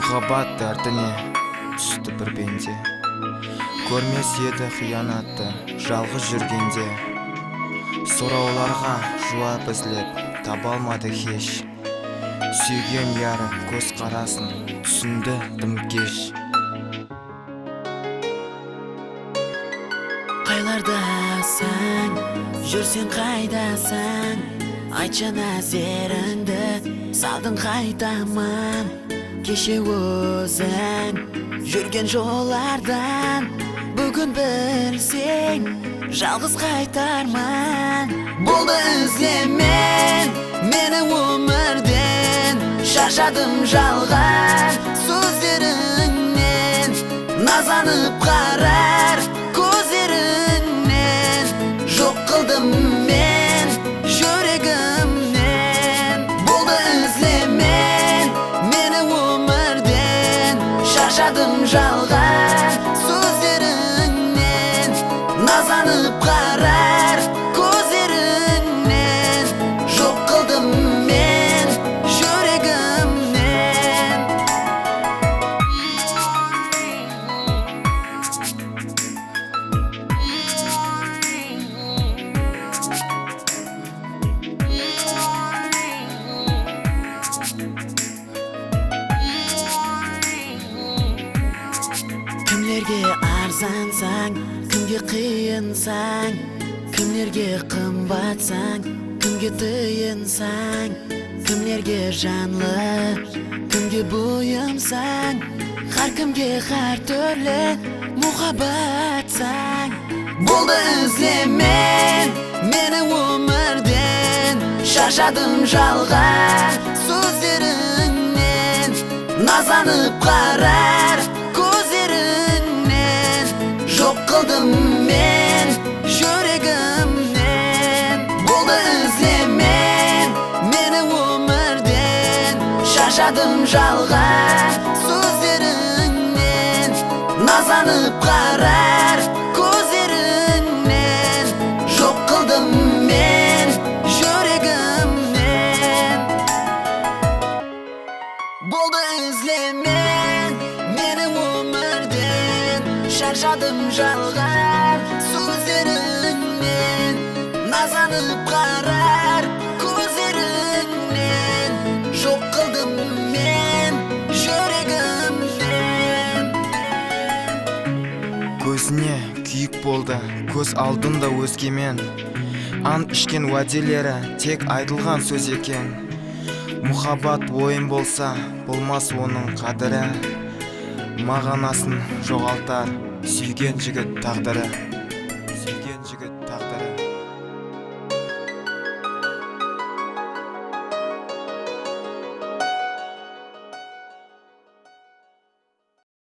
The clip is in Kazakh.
Мұхаббат дәртіне түсті бір пенде, көрмес еді қиянатты жалғыз жүргенде. Сұрауларға жауап іздеп таба алмады еш, сүйген яры көз қарасын түсінді тым кеш. Қайлардасың, жүрсең қайдасың, айтшы нәзеріңді салдың қайтамын. Кеше өзің жүрген жолардан бүгін білсең жалғыз қайтармын. Болды ізлемен мені өмірден, шаршадым жалған сөздеріңнен, назанып қарар көздеріңнен, жоқ қылдым мен жүрегімнен. Болды ізлемен мені өмірден, шаршадым жалған сөздеріңнен, назанып қарар көздеріңнен, жоқ қылдым мен жүрегімнен. Кімлерге арзансаң, кімге қиынсаң, кімлерге қымбатсаң, кімге тиынсаң, кімлерге жанлы, кімге бұйымсаң, har kimге har түрлі мұхаббатсаң. Болды ізлемен мені өмірден, шаршадым жалған сөздеріңнен, назанып қарар көздеріңнен, жоқ қылдым мен жүрегімнен. Болды ізлемен мені өмірден, шаршадым жалған сөздеріңнен, назанып қарар көздеріңнен, жоқ қылдым мен жүрегімнен. Болды ізлемен мені өмірден, шаршадым жалған сөздеріңнен, назанып қарар көздеріңнен, жоқ қылдым мен жүрегімнен. Көзіне күйік болды, көз алдында өзгемен, ант ішкен уәделері тек айтылған сөз екен. Мұхаббат ойын болса, болмас оның қадірі, мағынасын жоғалтар сүйген жігіт тағдыры.